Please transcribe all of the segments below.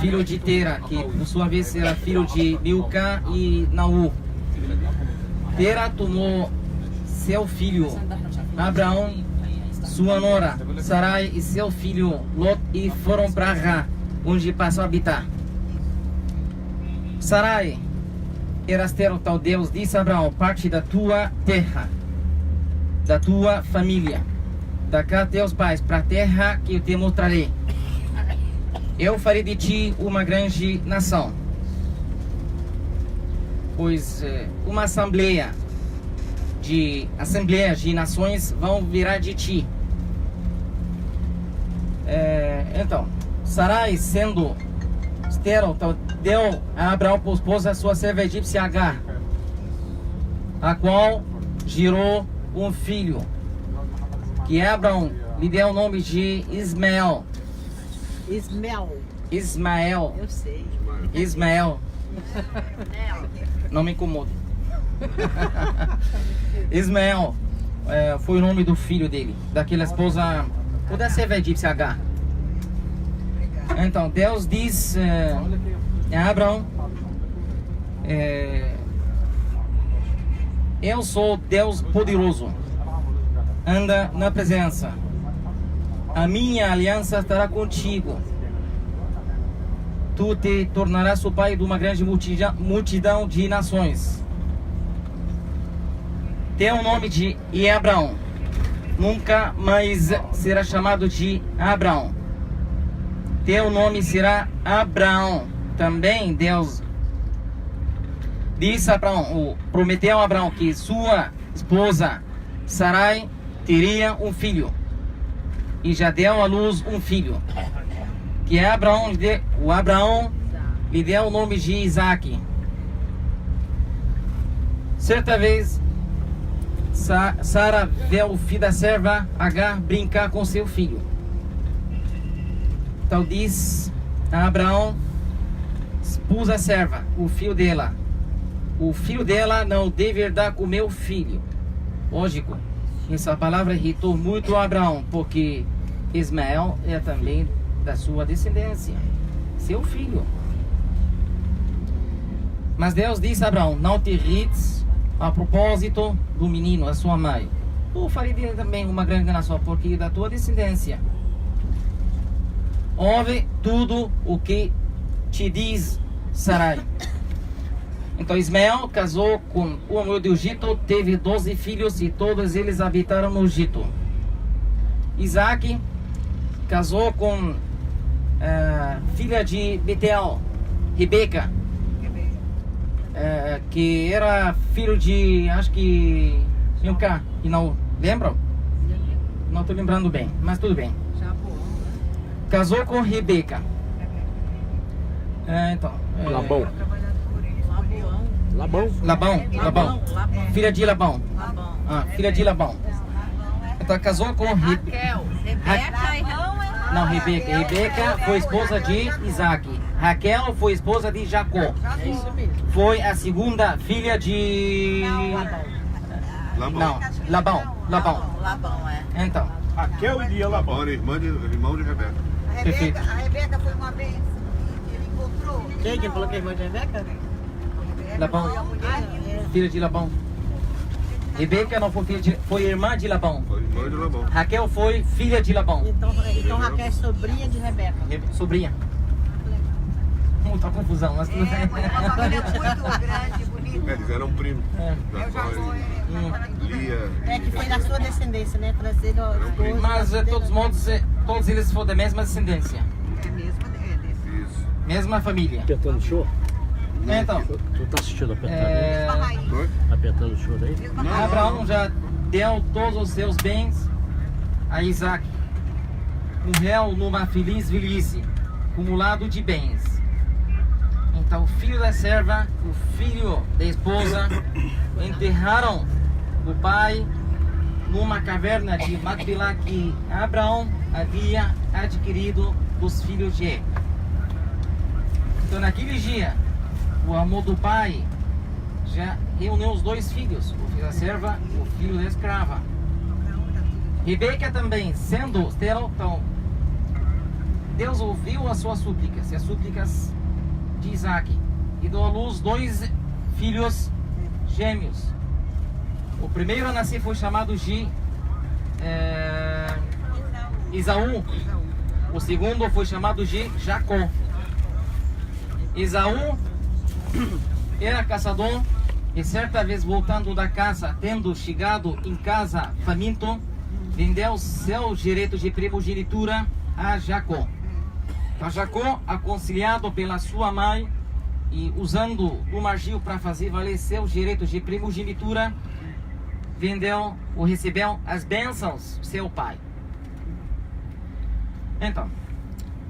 filho de Tera, que por sua vez era filho de Milcá e Naú. Tera tomou seu filho Abraão, sua nora Sarai e seu filho Lot e foram para Ará, onde passou a habitar. Sarai, Erastero, tal Deus, disse a Abraão: parte da tua terra, da tua família, da casa de teus pais, para a terra que eu te mostrarei. Eu farei de ti uma grande nação, pois uma assembleia de nações vão virar de ti. Então, Sarai, sendo estéril, deu a Abraão por esposa a sua serva egípcia Agar, a qual gerou um filho, que Abraão lhe deu o nome de Ismael. Ismael. Eu sei. Ismael. Não me incomode. Ismael foi o nome do filho dele, daquela esposa, ou da serva egípcia Agar. Então Deus diz a Abraão: eu sou Deus poderoso, anda na presença, a minha aliança estará contigo, tu te tornarás o pai de uma grande multidão de nações. Teu nome de Abraão nunca mais será chamado de Abraão, teu nome será Abraão. Também Deus disse a Abraão, prometeu a Abraão que sua esposa Sarai teria um filho, e já deu à luz um filho, que Abraão lhe deu o nome de Isaac. Certa vez Sara viu o filho da serva Agar brincar com seu filho. Então diz a Abraão: expulsa a serva, o filho dela. O filho dela não deve herdar com meu filho. Lógico, essa palavra irritou muito a Abraão, porque Ismael é também da sua descendência, seu filho. Mas Deus disse a Abraão: não te irrites a propósito do menino, a sua mãe. Eu farei dele também uma grande nação, porque da tua descendência. Ouve tudo o que te diz Sarai. Então Ismael casou com o homem do Egito, teve 12 filhos e todos eles habitaram no Egito. Isaac casou com filha de Betel, Rebeca, que era filho de, acho que Milcá, e não lembram? Não estou lembrando bem, mas tudo bem. Casou com Rebeca. Labão. Filha de Labão. Filha de Labão. Então casou com Raquel. Não, Rebeca. Rebeca foi esposa de Isaac. Raquel foi esposa de Jacó. Foi a segunda filha de... Labão, Então. Raquel e Lia Labão, irmão de Rebeca. A Rebeca foi uma vez que ele encontrou. Quem falou que é irmã de Rebeca? Labão, filha de Labão. Rebeca não foi filha foi irmã de Labão. Foi irmã de Labão. Raquel foi filha de Labão. Então Raquel é sobrinha de Rebeca. Sobrinha. Muita confusão, mas tudo bem. Uma família muito grande, bonita. Eles eram primos. Lia. Que foi da sua descendência, né? Trazido mas de todos modos, todos eles foram da mesma descendência. É mesmo deles. Isso. Mesma família. Apertando o show? Então. Tu tá assistindo apertando? Apertando o show daí? Abraão já deu todos os seus bens a Isaac. Morreu numa feliz velhice, acumulado de bens. Então o filho da serva, o filho da esposa, enterraram o pai numa caverna de Macpelá que Abraão havia adquirido dos filhos de Hé. Então naquele dia, o amor do pai já reuniu os dois filhos, o filho da serva e o filho da escrava. Rebeca também, sendo estéril, então Deus ouviu as suas súplicas, e as súplicas de Isaac, e deu à luz 2 filhos gêmeos. O primeiro a nascer foi chamado de Esaú. O segundo foi chamado de Jacó. Esaú era caçador e certa vez voltando da caça, tendo chegado em casa faminto, vendeu seu direito de primogenitura a Jacó. Então Jacó, aconselhado pela sua mãe e usando o margil para fazer valer seus direitos de primogenitura, vendeu ou recebeu as bênçãos do seu pai. Então,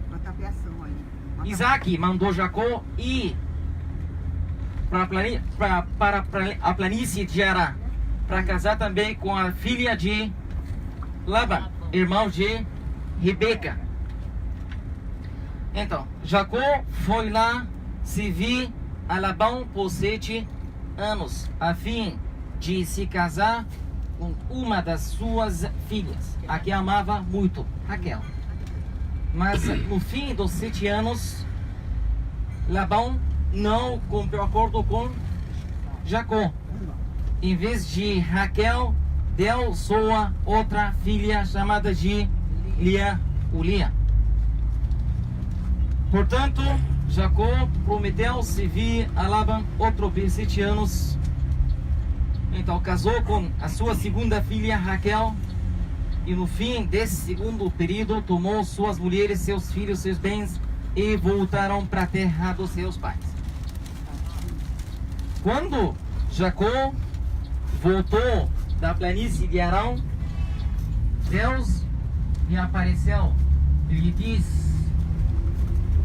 Uma tapeação aí. Isaac mandou Jacó ir para a planície de Ará, para casar também com a filha de Labã, irmão de Rebeca. Então, Jacó foi lá servir a Labão por 7 anos, a fim de se casar com uma das suas filhas, a que amava muito, Raquel. Mas no fim dos 7 anos, Labão não cumpriu acordo com Jacó. Em vez de Raquel, deu sua outra filha chamada de Lia. Portanto, Jacó prometeu servir a Labão outro por 7 anos. Então casou com a sua segunda filha Raquel, e no fim desse segundo período tomou suas mulheres, seus filhos, seus bens e voltaram para a terra dos seus pais. Quando Jacó voltou da planície de Arão, Deus lhe apareceu e lhe disse: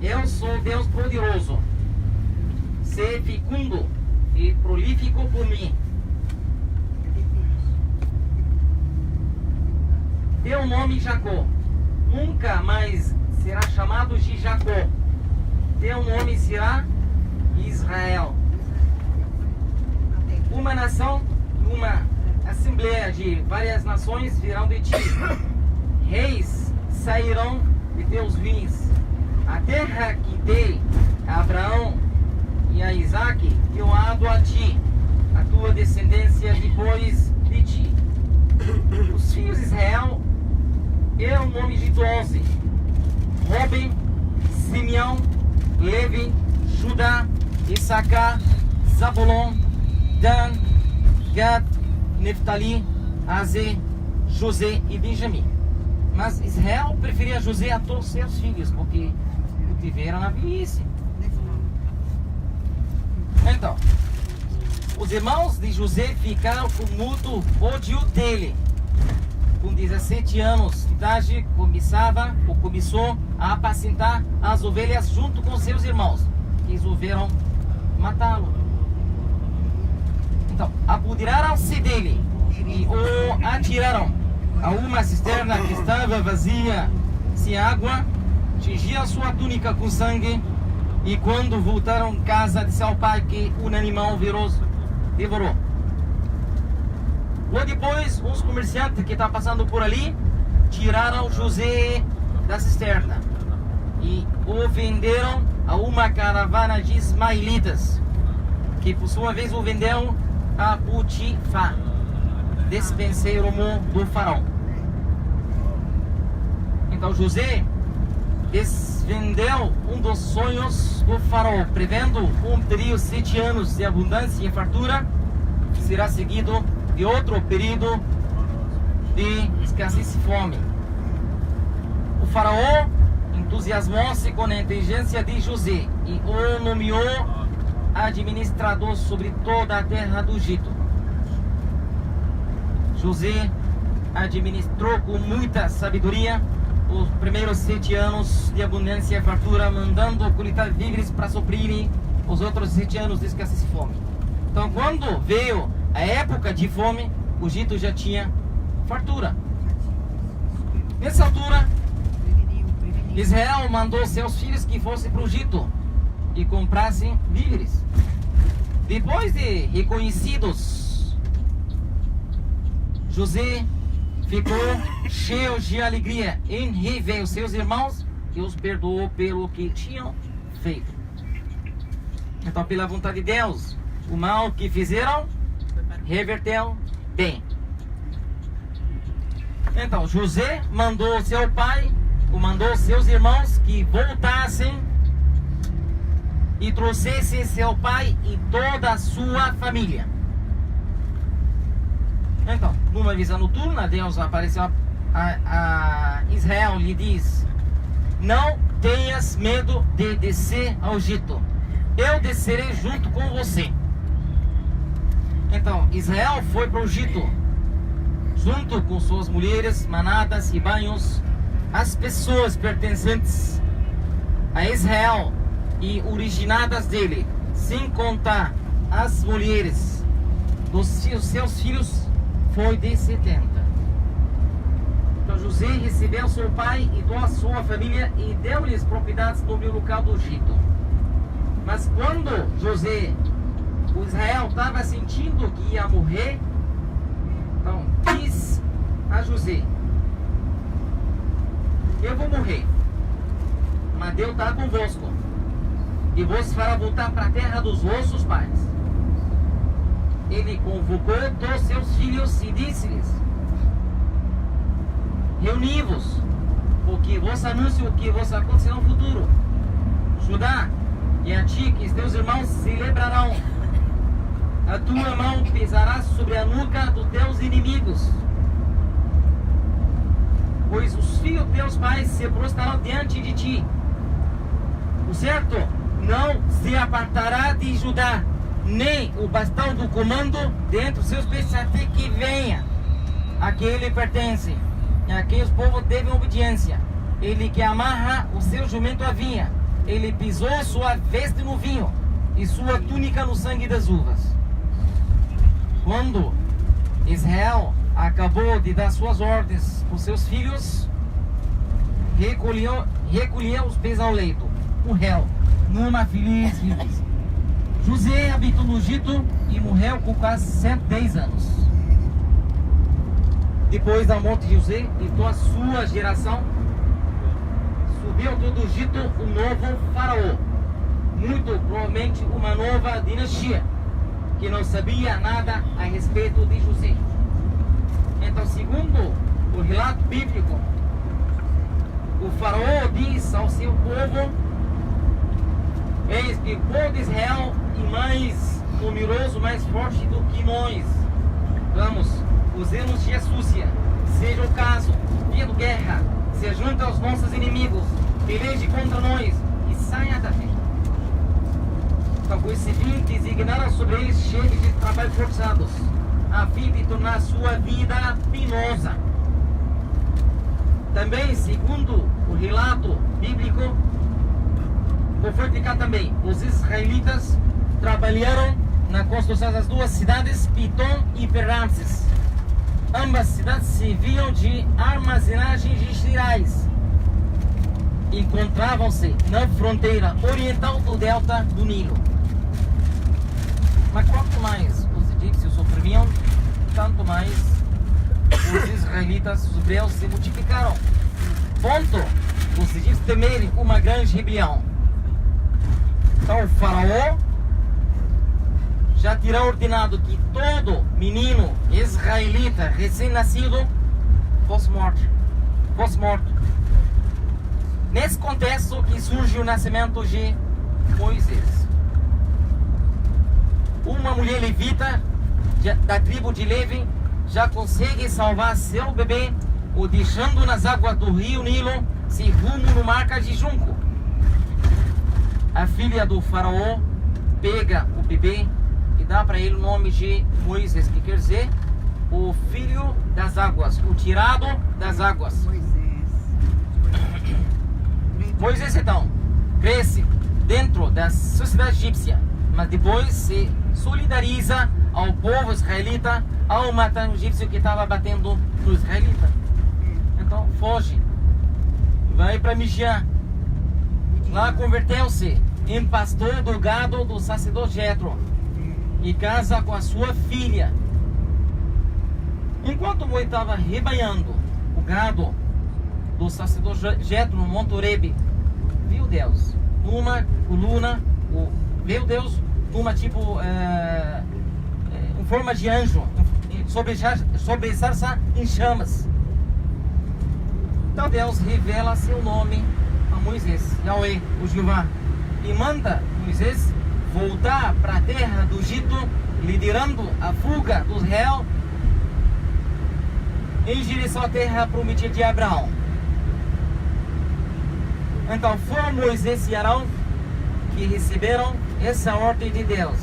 eu sou Deus poderoso, ser fecundo e prolífico por mim. Teu nome Jacó nunca mais será chamado de Jacó. Teu nome será Israel. Uma nação, uma assembleia de várias nações virão de ti. Reis sairão de teus vinhos. A terra que dei a Abraão e a Isaac eu a dou a ti, a tua descendência depois de ti. Os filhos de Israel eram o nome de 12: Ruben, Simeão, Levi, Judá, Issacar, Zabulon, Dan, Gad, Neftali, Azer, José e Benjamim. Mas Israel preferia José a todos seus filhos, porque o tiveram na velhice. Então, os irmãos de José ficaram com muito ódio dele. Com 17 anos de idade, começou a apacentar as ovelhas junto com seus irmãos, que resolveram matá-lo. Então, apoderaram-se dele e o atiraram a uma cisterna que estava vazia, sem água, tingiram sua túnica com sangue, e quando voltaram à casa de seu pai, que um animal feroz devorou. Logo depois, uns comerciantes que estavam passando por ali tiraram José da cisterna e o venderam a uma caravana de ismaelitas, que por sua vez o vendeu a Potifar, despenseiro do faraó. Então José desvendeu um dos sonhos do faraó, prevendo um período de 7 anos de abundância e fartura, que será seguido de outro período de escassez e fome. O faraó entusiasmou-se com a inteligência de José e o nomeou administrador sobre toda a terra do Egito. José administrou com muita sabedoria os primeiros 7 anos de abundância e fartura, mandando coletar víveres para suprir os outros 7 anos de escassez e fome. Então, quando veio a época de fome, o Egito já tinha fartura. Nessa altura, Israel mandou seus filhos que fossem para o Egito e comprassem víveres. Depois de reconhecidos, José ficou cheio de alegria em rever os seus irmãos que os perdoou pelo que tinham feito. Então, pela vontade de Deus, o mal que fizeram reverteu bem. Então, José mandou seu pai, mandou seus irmãos que voltassem e trouxessem seu pai e toda a sua família. Então, numa visão noturna, Deus apareceu a Israel e lhe diz: não tenhas medo de descer ao Egito, eu descerei junto com você. Então, Israel foi para o Egito, junto com suas mulheres, manadas, rebanhos, as pessoas pertencentes a Israel e originadas dele, sem contar as mulheres dos seus filhos, foi de 70. Então José recebeu seu pai e toda a sua família e deu-lhes propriedades no local do Egito. Mas quando José, o Israel, estava sentindo que ia morrer, então diz a José: eu vou morrer, mas Deus está convosco e vos fará voltar para a terra dos vossos pais. Ele convocou todos seus filhos e disse-lhes: reuni-vos, porque vos anuncio o que vos acontecerá no futuro. Judá, e a ti que teus irmãos celebrarão. A tua mão pesará sobre a nuca dos teus inimigos, pois os filhos de teus pais se prostrarão diante de ti. O certo não se apartará de Judá, nem o bastão do comando dentro dos seus pés, até que venha a que ele pertence, e a quem os povos devem obediência. Ele que amarra o seu jumento à vinha, ele pisou sua veste no vinho e sua túnica no sangue das uvas. Quando Israel acabou de dar suas ordens para os seus filhos, recolheu os pés ao leito, morreu numa feliz velhice. José habitou no Egito e morreu com quase 110 anos. Depois da morte de José e toda a sua geração, subiu todo o Egito um novo faraó, muito provavelmente uma nova dinastia, que não sabia nada a respeito de José. Então, segundo o relato bíblico, o faraó diz ao seu povo: eis que o povo de Israel é mais numeroso, mais forte do que nós. Vamos, usemos de astúcia, seja o caso, dia de guerra, se junte aos nossos inimigos, peleje contra nós e saia da terra. Então, com esse fim, designaram sobre eles chefes de trabalho forçados, a fim de tornar sua vida penosa. Também, segundo o relato bíblico, vou fortificar também, os israelitas trabalharam na construção das duas cidades, Pitom e Per-Ramses. Ambas cidades serviam de armazenagem de cereais. Encontravam-se na fronteira oriental do delta do Nilo. Mas quanto mais os egípcios sofriam, tanto mais os israelitas, os hebreus, se multiplicaram. Ponto os egípcios temerem uma grande rebelião. Então o faraó já terá ordenado que todo menino israelita recém-nascido fosse morto. Nesse contexto que surge o nascimento de Moisés. Uma mulher levita da tribo de Levi já consegue salvar seu bebê, o deixando nas águas do rio Nilo, se rumo no mar de Junco. A filha do faraó pega o bebê e dá para ele o nome de Moisés, que quer dizer o filho das águas, o tirado das águas. Moisés então cresce dentro da sociedade egípcia, mas depois se solidariza ao povo israelita ao matar o egípcio que estava batendo no israelita. Então foge, vai para Midian. Lá converteu-se em pastor do gado do sacerdote Jetro e casa com a sua filha. Enquanto Moisés estava rebanhando o gado do sacerdote Jetro no Monte Horebe, viu Deus numa coluna, viu Deus numa tipo em forma de anjo, sobre sarça em chamas. Então Deus revela seu nome a Moisés, Yahweh, o Jeová, e manda Moisés voltar para a terra do Egito, liderando a fuga dos réus em direção à terra prometida de Abraão. Então foram Moisés e Arão que receberam essa ordem de Deus: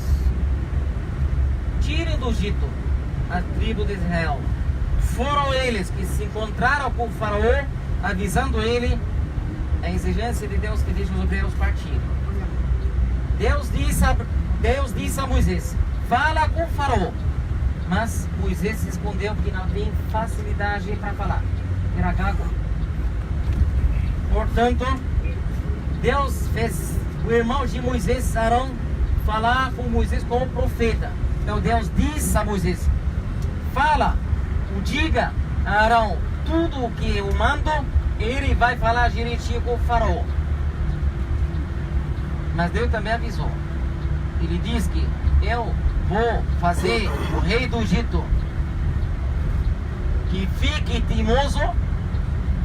tirem do Egito a tribo de Israel. Foram eles que se encontraram com o faraó, avisando ele a exigência de Deus que deixa os hebreus partirem. Deus disse a Moisés: fala com o faraó. Mas Moisés respondeu que não tem facilidade para falar, era gago. Portanto, Deus fez o irmão de Moisés, Arão, falar com Moisés como profeta. Então Deus disse a Moisés: fala, diga a Arão tudo o que eu mando, ele vai falar direitinho com o faraó. Mas Deus também avisou. Ele diz que eu vou fazer o rei do Egito que fique teimoso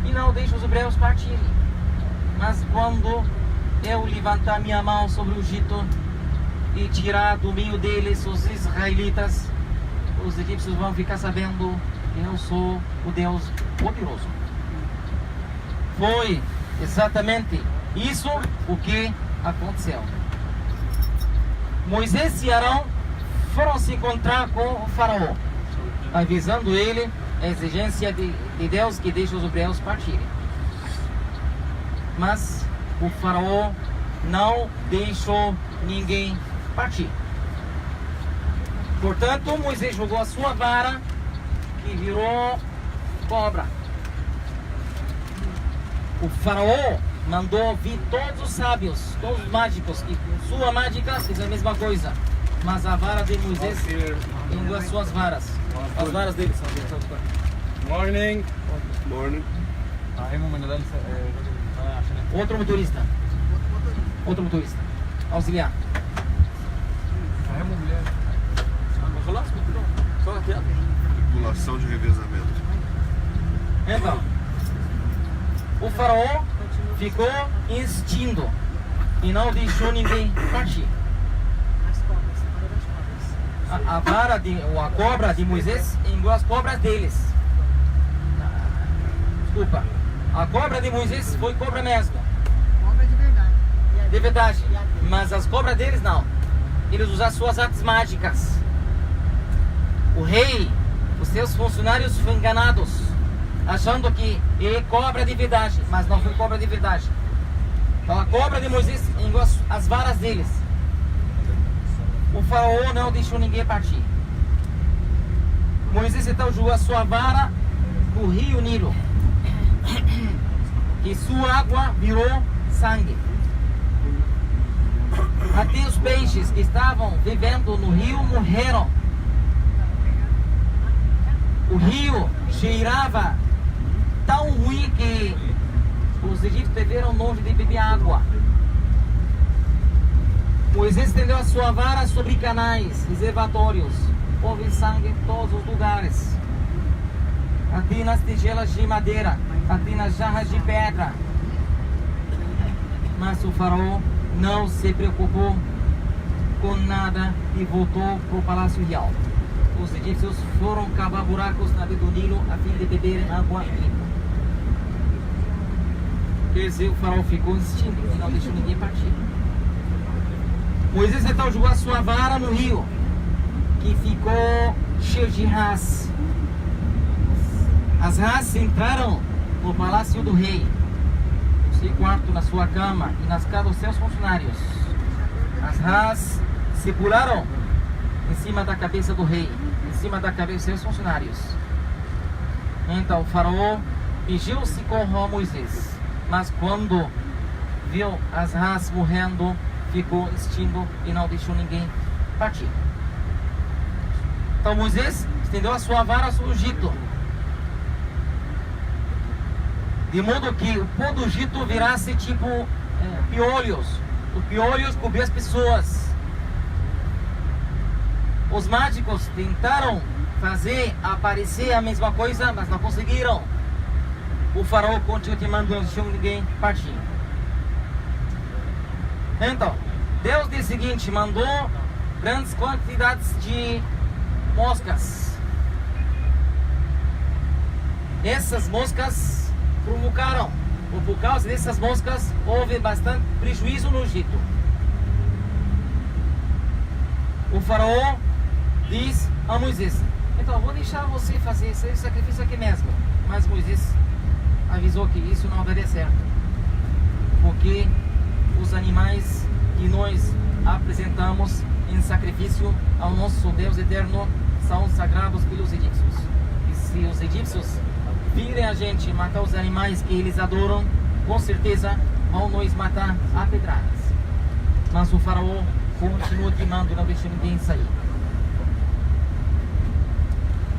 e não deixe os hebreus partirem. Mas quando eu levantar minha mão sobre o Egito e tirar do meio deles os israelitas, os egípcios vão ficar sabendo que eu sou o Deus poderoso. Foi exatamente isso o que aconteceu. Moisés e Arão foram se encontrar com o faraó, avisando ele a exigência de Deus que deixe os hebreus partirem. Mas o faraó não deixou ninguém partir. Portanto, Moisés jogou a sua vara e virou cobra. O faraó mandou vir todos os sábios, todos os mágicos, e com sua mágica fez a mesma coisa. Mas a vara de Moisés engoliu as suas varas. As varas dele são Morning. Morning. outro motorista. Outro motorista. Auxiliar. Tripulação de revezamento. Então, o faraó ficou insistindo e não deixou ninguém partir. A vara ou a cobra de Moisés engoliu as cobras deles. Desculpa. A cobra de Moisés foi cobra mesmo. Cobra de verdade. De verdade. Mas as cobras deles não. Eles usaram suas artes mágicas. O rei, os seus funcionários foram enganados, achando que é cobra de verdade, mas não foi cobra de verdade. Então a cobra de Moisés engoliu as varas deles. O faraó não deixou ninguém partir. Moisés então jogou a sua vara no rio Nilo, e sua água virou sangue. Até os peixes que estavam vivendo no rio morreram. O rio cheirava tão ruim que os egípcios tiveram nojo de beber água. Moisés estendeu a sua vara sobre canais, reservatórios. Houve sangue em todos os lugares. Até nas tigelas de madeira, até nas jarras de pedra. Mas o faraó não se preocupou com nada e voltou para o palácio real. Os egípcios foram cavar buracos na beira do Nilo a fim de beberem água limpa. Quer dizer, o faraó ficou insistindo e não deixou ninguém partir. Moisés então jogou a sua vara no rio, que ficou cheio de rãs. As rãs entraram no palácio do rei, no seu quarto, na sua cama e nas casas dos seus funcionários. As rãs se pularam em cima da cabeça do rei, em cima da cabeça dos seus funcionários. Então o faraó pediu socorro a Moisés, mas quando viu as rãs morrendo, ficou insistindo e não deixou ninguém partir. Então Moisés estendeu a sua vara sobre o Egito, de modo que o povo do Egito virasse tipo piolhos. Os piolhos cobriam as pessoas. Os mágicos tentaram fazer aparecer a mesma coisa, mas não conseguiram. O faraó continuou teimando, não deixou ninguém partir. Então, Deus de seguinte mandou grandes quantidades de moscas. Essas moscas provocaram, ou por causa dessas moscas, houve bastante prejuízo no Egito. O faraó diz a Moisés: então vou deixar você fazer esse sacrifício aqui mesmo. Mas Moisés avisou que isso não daria certo, porque os animais que nós apresentamos em sacrifício ao nosso Deus eterno são sagrados pelos egípcios. E se os egípcios virem a gente matar os animais que eles adoram, com certeza vão nos matar a pedradas. Mas o faraó continua teimando e não deixa ninguém sair.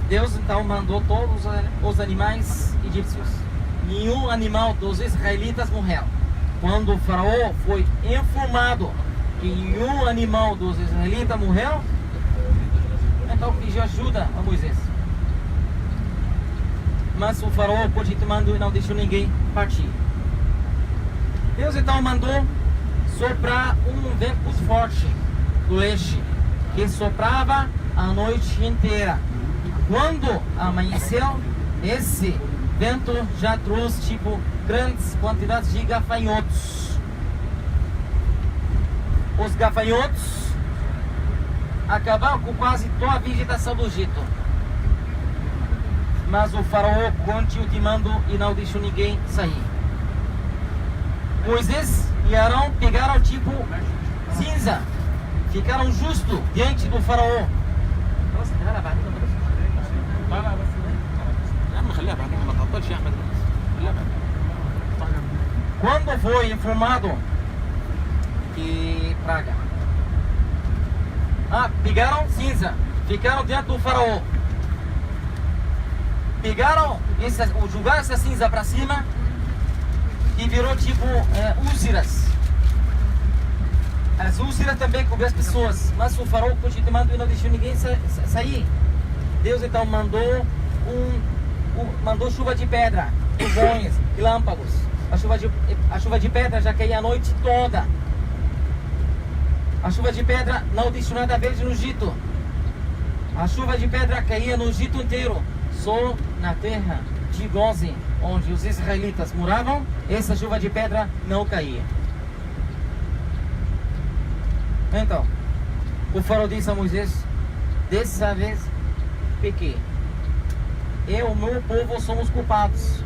Deus então mandou todos os animais egípcios. Nenhum animal dos israelitas morreu. Quando o faraó foi informado que nenhum animal dos israelitas morreu, então pediu ajuda a Moisés. Mas o faraó continuou teimando e não deixou ninguém partir. Deus então mandou soprar um vento forte do leste, que soprava a noite inteira. Quando amanheceu, esse vento já trouxe grandes quantidades de gafanhotos. Os gafanhotos acabaram com quase toda a vegetação do Egito. Mas o faraó continuou teimando e não deixou ninguém sair. Moisés e Arão pegaram cinza, ficaram justo diante do faraó. Quando foi informado que praga, pegaram cinza, ficaram diante do faraó. Pegaram, jogaram essa cinza para cima e virou úlceras. As úlceras também cobriam as pessoas, mas o faraó continuou teimando e não deixou ninguém sair. Deus então mandou chuva de pedra, trovões, relâmpagos. A chuva de pedra já caía a noite toda. A chuva de pedra não deixou nada verde no Egito. A chuva de pedra caía no Egito inteiro. Só na terra de Gozem, onde os israelitas moravam, essa chuva de pedra não caía. Então, o faraó disse a Moisés: dessa vez pequei. Eu e o meu povo somos culpados.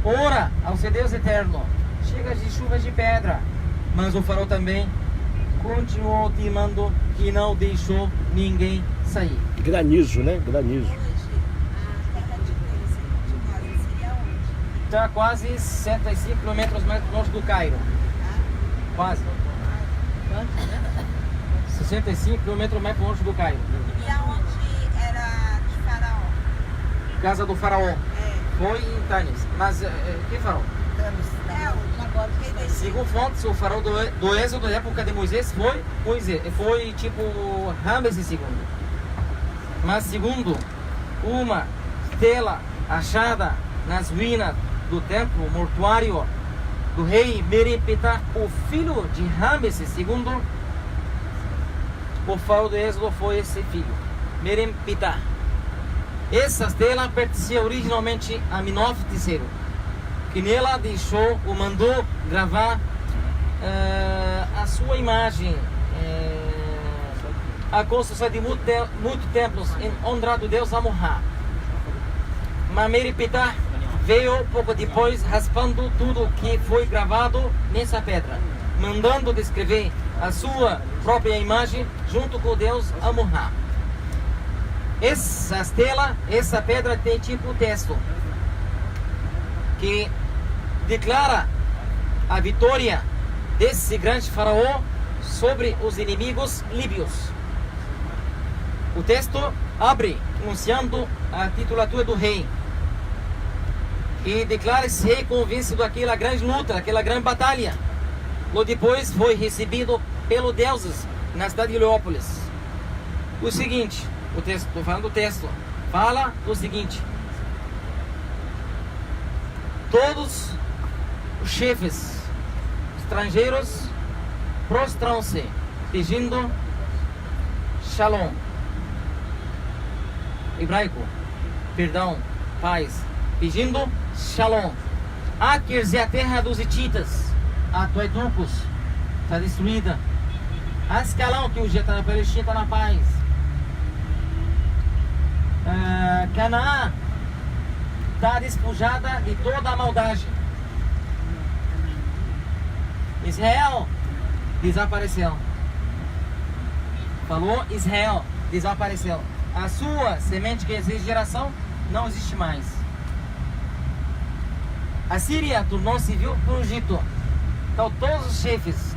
Ora ao seu Deus eterno, chega de chuvas de pedra. Mas o faraó também continuou teimando e não deixou ninguém sair. Granizo, né? Granizo. Está quase 65 quilômetros mais longe do Cairo. Quase. 65 quilômetros mais longe do Cairo. E aonde era de Faraó? Casa do faraó. Foi em Tanis. Mas que faraó? Segundo fontes, o faraó do Êxodo da época de Moisés foi Ramsés II. Mas segundo uma tela achada nas ruínas do templo mortuário do rei Meripitah, o filho de Ramsés II, o faraó do Êxodo foi esse filho, Meripitah. Essa tela pertencia originalmente a Minof III, que nela deixou ou mandou gravar a sua imagem, a construção de muitos templos em honra do deus Amon-Ra. Mas Meripitah veio pouco depois raspando tudo que foi gravado nessa pedra, mandando descrever a sua própria imagem junto com o deus Amon-Ra. Essa pedra tem texto que declara a vitória desse grande faraó sobre os inimigos líbios. O texto abre anunciando a titulatura do rei. e declara-se rei com vencido daquela grande luta, aquela grande batalha. Logo depois foi recebido pelos deuses na cidade de Heliópolis. O seguinte, o texto, estou falando do texto, fala o seguinte: todos os chefes estrangeiros prostram-se pedindo shalom, hebraico, perdão, paz, pedindo shalom. Quer dizer, a terra dos hititas, a Tuetucos, está destruída. Ascalão, que hoje está na Palestina, está na paz. Canaã está despojada de toda a maldade. Israel desapareceu. Falou Israel, desapareceu. A sua semente, que existe geração, não existe mais. A Síria tornou-se civil do Egito. Então todos os chefes,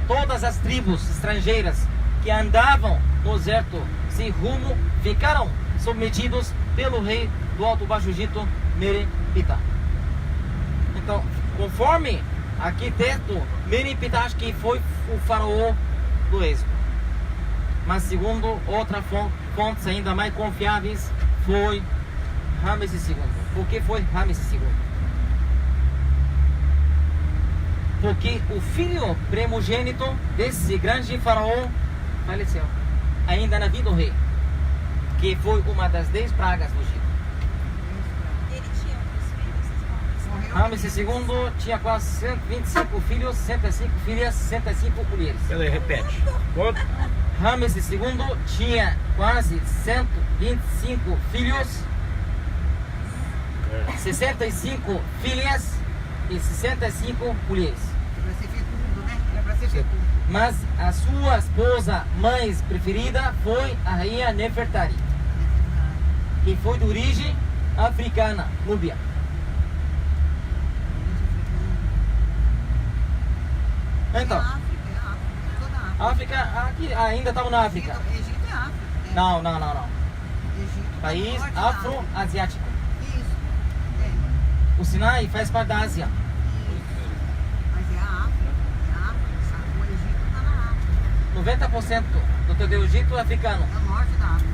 todas as tribos estrangeiras que andavam no deserto sem rumo, ficaram submetidos pelo rei do Alto Baixo Egito, Meri-Ptah. Então, conforme arquiteto Meri-Ptah, que foi o faraó do Êxodo. Mas segundo outras fontes ainda mais confiáveis, foi Ramsés II. Por que foi Ramsés II? Porque o filho primogênito desse grande faraó faleceu, ainda na vida do rei, que foi uma das 10 pragas do Egito. Ele tinha muitos filhos. Ramsés II tinha quase 125 filhos, 105 filhas, 65 mulheres. Peraí, repete. Quanto? Ramsés II tinha quase 125 filhos, 65 filhas e 65 mulheres. Vai ser fecundo, né? Era pra ser fecundo. Mas a sua esposa mais preferida foi a rainha Nefertari, que foi de origem africana, Núbia. Então, É África, toda a África. África, aqui ainda estamos na África. Egito é África. É. Não. Egito, País norte da África. afro-asiático. Isso. É. O Sinai faz parte da Ásia. Mas é a África. É a África, sabe? O Egito está na África. 90% do teu Egito é africano. É o norte da África.